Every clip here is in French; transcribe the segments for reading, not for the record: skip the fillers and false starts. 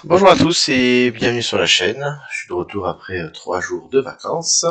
Bonjour à tous et bienvenue sur la chaîne. Je suis de retour après 3 jours de vacances.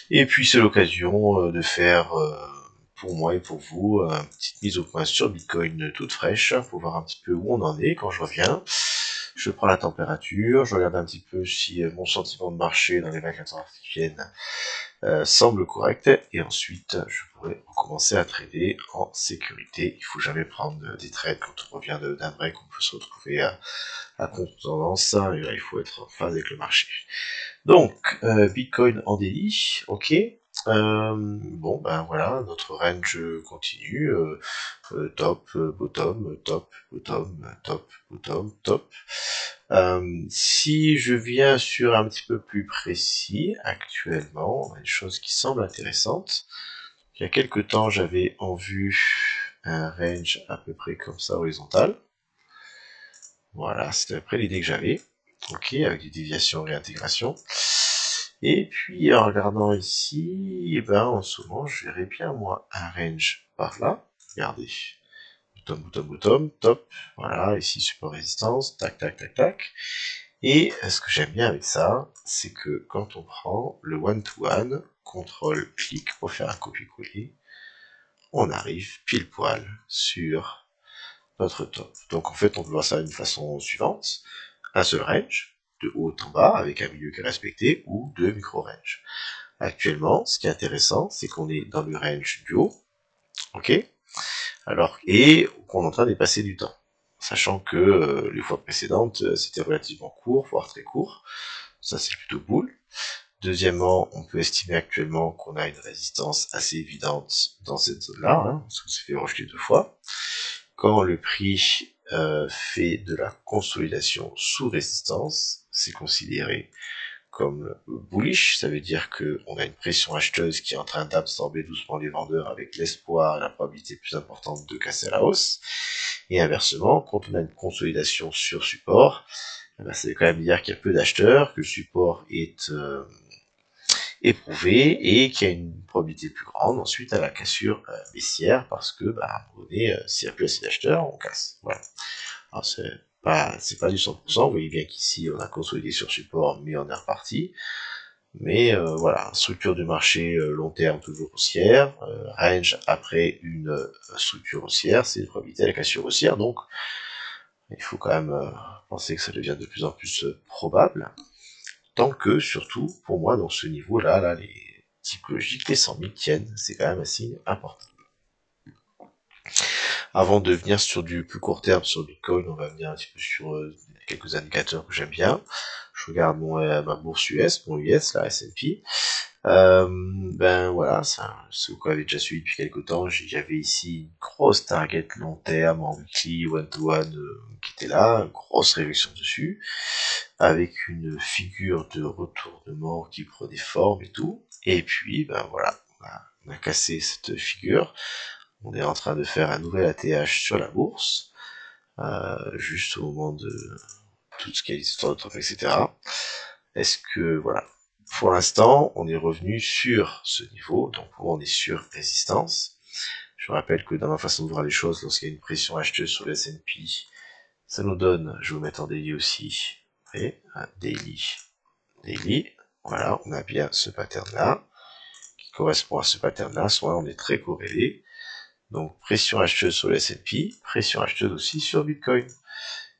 Et puis c'est l'occasion de faire pour moi et pour vous une petite mise au point sur Bitcoin toute fraîche pour voir un petit peu où on en est quand je reviens. Je prends la température, je regarde un petit peu si mon sentiment de marché dans les 24 heures qui viennent semble correct, et ensuite je pourrais commencer à trader en sécurité. Il faut jamais prendre des trades quand on revient d'un break, on peut se retrouver à contre-tendance, et là il faut être en phase avec le marché. Donc, Bitcoin en daily, ok. Bon ben voilà, notre range continue, top, bottom, top, bottom, top, bottom, top. Si je viens sur un petit peu plus précis, actuellement, on a une chose qui semble intéressante. Il y a quelques temps, j'avais en vue un range à peu près comme ça, horizontal. Voilà, c'était à peu près l'idée que j'avais. Ok, avec des déviations, réintégration. Et puis, en regardant ici, eh ben, en ce moment, je verrais bien, moi, un range par là. Regardez. Bottom, bottom, bottom, top. Voilà, ici, support résistance, tac, tac, tac, tac. Et ce que j'aime bien avec ça, c'est que quand on prend le one-to-one, contrôle, clic pour faire un copier-coller, on arrive pile poil sur notre top. Donc en fait, on peut voir ça d'une façon suivante. Un seul range, de haut en bas, avec un milieu qui est respecté, ou deux micro-ranges. Actuellement, ce qui est intéressant, c'est qu'on est dans le range du haut, ok, alors, et qu'on est en train de passer du temps. Sachant que les fois précédentes, c'était relativement court, voire très court. Ça, c'est plutôt cool. Deuxièmement, on peut estimer actuellement qu'on a une résistance assez évidente dans cette zone-là, hein, parce qu'on s'est fait rejeter 2 fois. Quand le prix fait de la consolidation sous résistance, c'est considéré comme bullish, ça veut dire qu'on a une pression acheteuse qui est en train d'absorber doucement les vendeurs avec l'espoir et la probabilité plus importante de casser la hausse. Et inversement, quand on a une consolidation sur support, eh ben, ça veut quand même dire qu'il y a peu d'acheteurs, que le support est éprouvé et qu'il y a une probabilité plus grande ensuite à la cassure baissière parce que, bah, à un moment donné, s'il n'y a plus assez d'acheteurs, on casse. Voilà. Alors c'est pas du 100%, vous voyez bien qu'ici on a consolidé sur support mais on est reparti. Mais voilà, structure du marché long terme toujours haussière, range après une structure haussière, c'est une probabilité à la cassure haussière, donc il faut quand même penser que ça devient de plus en plus probable, tant que surtout pour moi dans ce niveau-là, là, les typologiques, les 100 000 tiennent, c'est quand même assez important. Avant de venir sur du plus court terme sur Bitcoin, on va venir un petit peu sur quelques indicateurs que j'aime bien. Je regarde ma bourse US, mon US, la S&P. Ben voilà, c'est vous avez déjà suivi depuis quelques temps. J'avais ici une grosse target long terme en weekly, one-to-one, qui était là, une grosse réduction dessus, avec une figure de retournement qui prenait forme et tout. Et puis, ben voilà, on a cassé cette figure. On est en train de faire un nouvel ATH sur la bourse, juste au moment de tout ce qui est histoire de trop, etc. Est-ce que, voilà, pour l'instant, on est revenu sur ce niveau, donc on est sur résistance. Je rappelle que dans ma façon de voir les choses, lorsqu'il y a une pression acheteuse sur le S&P, ça nous donne, je vais vous mettre en daily aussi, et daily, voilà, on a bien ce pattern-là, qui correspond à ce pattern-là, soit on est très corrélé, donc pression acheteuse sur le S&P, pression acheteuse aussi sur Bitcoin.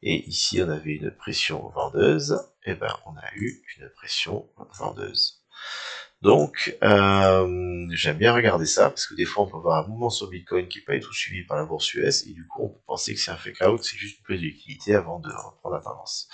Et ici on avait une pression vendeuse, et ben on a eu une pression vendeuse. Donc j'aime bien regarder ça, parce que des fois on peut avoir un mouvement sur Bitcoin qui n'est pas du tout suivi par la bourse US, et du coup on peut penser que c'est un fake out, c'est juste une prise d'utilité avant de reprendre la tendance.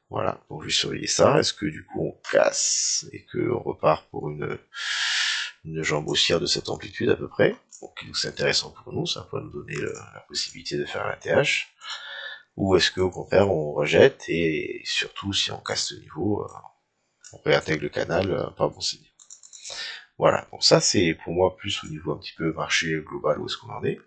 Voilà, donc je vais surveiller ça. Est-ce que du coup on casse et qu'on repart pour une jambe haussière de cette amplitude à peu près? Donc c'est intéressant pour nous, ça peut nous donner la possibilité de faire un ATH. Ou est-ce qu'au contraire on rejette, et surtout si on casse ce niveau, on réintègre le canal, pas bon signe. Voilà, donc ça c'est pour moi plus au niveau un petit peu marché global, où est-ce qu'on en est.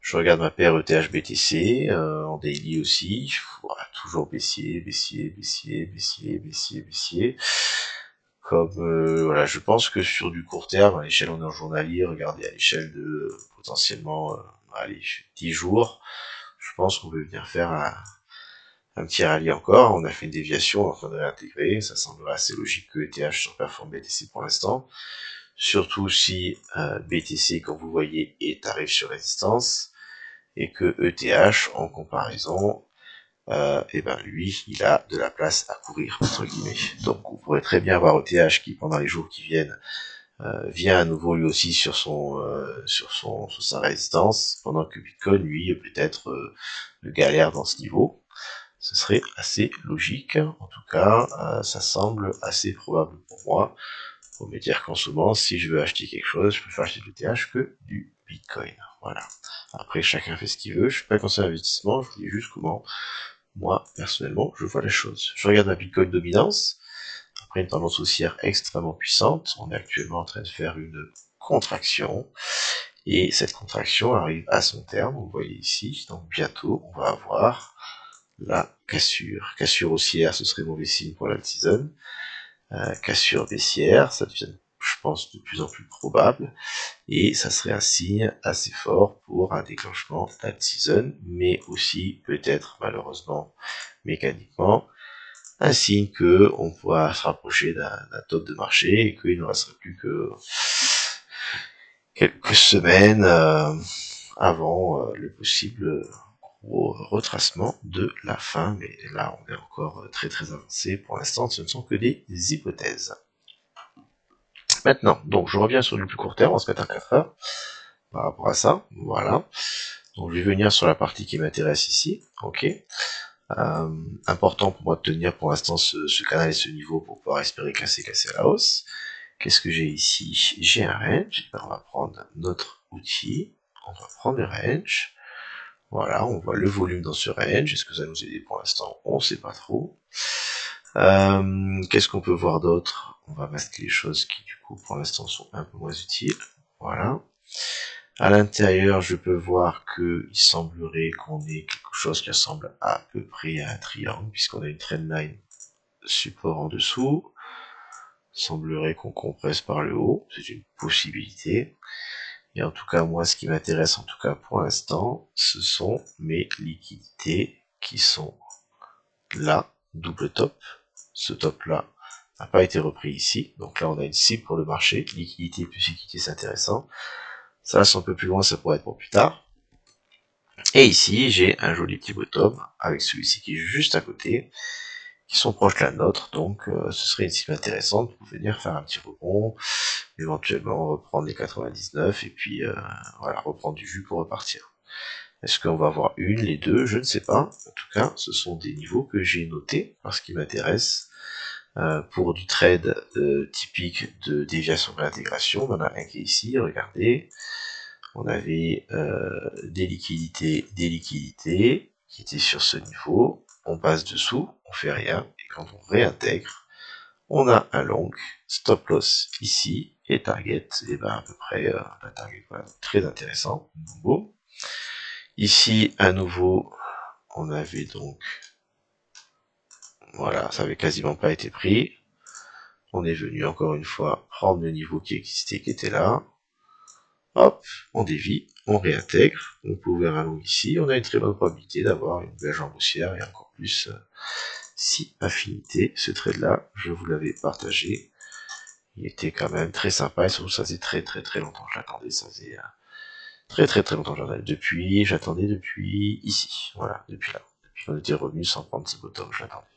Je regarde ma paire ETH-BTC, en daily aussi, voilà, toujours baissier, baissier, baissier, baissier, baissier, baissier. Comme, voilà, je pense que sur du court terme, à l'échelle on est en journalier, regardez à l'échelle de potentiellement, allez, 10 jours, je pense qu'on peut venir faire un un petit rallye encore, on a fait une déviation, on est en train de réintégrer, ça semblerait assez logique que ETH surperforme BTC pour l'instant, surtout si BTC, comme vous voyez, est tarif sur résistance, et que ETH, en comparaison, et ben lui, il a de la place à courir, entre guillemets. Donc vous pourrez très bien voir ETH qui, pendant les jours qui viennent, vient à nouveau lui aussi sur sa résistance, pendant que Bitcoin, lui, peut-être galère dans ce niveau. Ce serait assez logique, en tout cas, ça semble assez probable pour moi. Faut me dire qu'en ce moment, si je veux acheter quelque chose, je préfère acheter du TH que du Bitcoin. Voilà. Après, chacun fait ce qu'il veut. Je suis pas conseiller d'investissement, je vous dis juste comment, moi, personnellement, je vois les choses. Je regarde ma Bitcoin dominance. Après une tendance haussière extrêmement puissante, on est actuellement en train de faire une contraction. Et cette contraction arrive à son terme, vous voyez ici. Donc bientôt, on va avoir la cassure. Cassure haussière, ce serait mauvais signe pour la season. Cassure baissière, ça devient, je pense, de plus en plus probable, et ça serait un signe assez fort pour un déclenchement d'alt season, mais aussi peut-être malheureusement mécaniquement un signe que on pourra se rapprocher d'un top de marché et qu'il ne resterait plus que quelques semaines avant le possible gros retracement de la fin, mais là on est encore très très avancé. Pour l'instant, ce ne sont que des hypothèses. Maintenant, donc je reviens sur le plus court terme, on va se mettre à 4 heures par rapport à ça, voilà. Donc je vais venir sur la partie qui m'intéresse ici, ok. Important pour moi de tenir pour l'instant ce canal et ce niveau pour pouvoir espérer casser à la hausse. Qu'est-ce que j'ai ici? J'ai un range, on va prendre notre outil, on va prendre le range, voilà, on voit le volume dans ce range, est-ce que ça nous aide pour l'instant? On ne sait pas trop. Qu'est-ce qu'on peut voir d'autre? On va masquer les choses qui du coup pour l'instant sont un peu moins utiles. Voilà. À l'intérieur, je peux voir que il semblerait qu'on ait quelque chose qui ressemble à peu près à un triangle, puisqu'on a une trendline support en dessous. Il semblerait qu'on compresse par le haut, c'est une possibilité. Et en tout cas, moi, ce qui m'intéresse, en tout cas pour l'instant, ce sont mes liquidités qui sont là, double top. Ce top là n'a pas été repris ici, donc là on a une cible pour le marché, liquidité plus liquidité c'est intéressant, ça c'est un peu plus loin, ça pourrait être pour plus tard, et ici j'ai un joli petit bottom avec celui-ci qui est juste à côté, qui sont proches de la nôtre, donc ce serait une cible intéressante pour venir faire un petit rebond, éventuellement reprendre les 99 et puis voilà, reprendre du jus pour repartir. Est-ce qu'on va avoir une, les deux? Je ne sais pas. En tout cas, ce sont des niveaux que j'ai notés parce qu'ils m'intéressent. Pour du trade typique de déviation de l'intégration, on en a un qui est ici, regardez. On avait des liquidités qui étaient sur ce niveau. On passe dessous, on fait rien, et quand on réintègre, on a un long, stop loss ici, et target, et ben à peu près la target, voilà, très intéressant. Boum. Ici, à nouveau, on avait donc, voilà, ça avait quasiment pas été pris. On est venu encore une fois prendre le niveau qui existait, qui était là. Hop, on dévie, on réintègre, on peut ouvrir un long ici, on a une très bonne probabilité d'avoir une belle jambe haussière et encore plus si affinité. Ce trade là, je vous l'avais partagé, il était quand même très sympa et surtout ça faisait très très très longtemps que je l'attendais, ça faisait très très très longtemps que j'attendais depuis ici, voilà, depuis là, depuis qu'on était revenu sans prendre ce bottom, je l'attendais.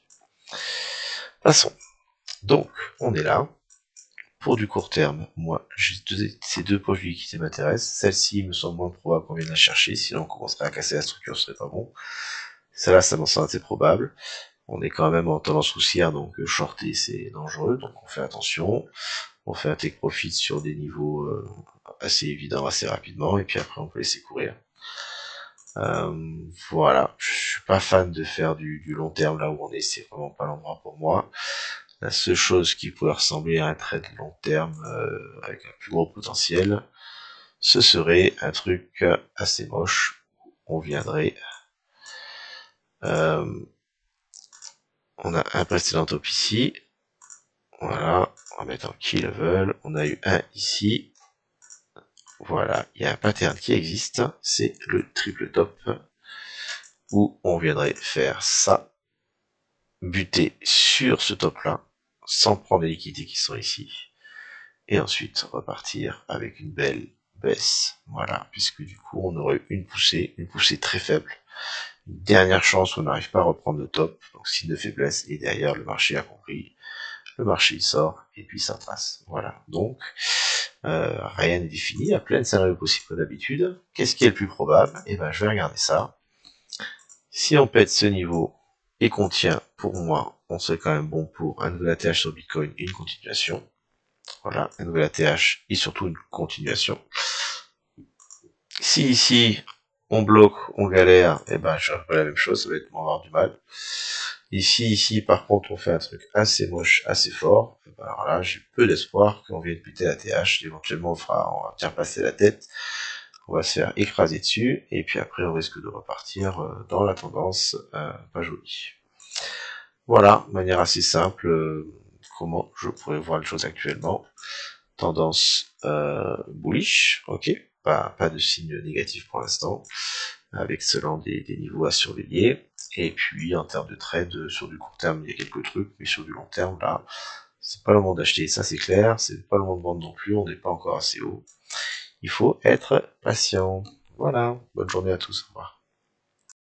Passons, donc on est là. Pour du court terme, moi, j'ai ces deux poches de liquidité m'intéressent. Celle-ci me semble moins probable qu'on vienne la chercher, sinon on commencerait à casser la structure, ce serait pas bon. Celle-là, ça m'en semble assez probable. On est quand même en tendance haussière, donc shorter c'est dangereux, donc on fait attention. On fait un take profit sur des niveaux assez évidents, assez rapidement, et puis après on peut laisser courir. Voilà, je suis pas fan de faire du long terme là où on est, c'est vraiment pas l'endroit pour moi. La seule chose qui pourrait ressembler à un trade long terme avec un plus gros potentiel, ce serait un truc assez moche. On viendrait, on a un précédent top ici, voilà, on va mettre en key level, on a eu un ici, voilà, il y a un pattern qui existe, c'est le triple top, où on viendrait faire ça, buter sur ce top-là, sans prendre les liquidités qui sont ici, et ensuite repartir avec une belle baisse. Voilà, puisque du coup on aurait une poussée très faible. Une dernière chance où on n'arrive pas à reprendre le top, donc signe de faiblesse, et derrière le marché a compris, le marché il sort, et puis ça passe. Voilà, donc rien n'est défini, à plein de scénarios possibles comme d'habitude. Qu'est-ce qui est le plus probable? Eh ben je vais regarder ça. Si on pète ce niveau et qu'on tient, pour moi, on serait quand même bon pour un nouvel ATH sur Bitcoin et une continuation. Voilà, un nouvel ATH et surtout une continuation. Si ici, on bloque, on galère, et ben je ferai la même chose, ça va être avoir du mal. Ici, par contre, on fait un truc assez moche, assez fort. Et ben alors là, j'ai peu d'espoir qu'on vienne buter la TH. Éventuellement, on va bien passer la tête. On va se faire écraser dessus. Et puis après, on risque de repartir dans la tendance pas jolie. Voilà, de manière assez simple, comment je pourrais voir les choses actuellement. Tendance bullish, ok, pas de signe négatif pour l'instant, avec seulement des niveaux à surveiller. Et puis en termes de trade, sur du court terme, il y a quelques trucs, mais sur du long terme, là, c'est pas le moment d'acheter, ça c'est clair, c'est pas le moment de vendre non plus, on n'est pas encore assez haut. Il faut être patient. Voilà, bonne journée à tous, au revoir.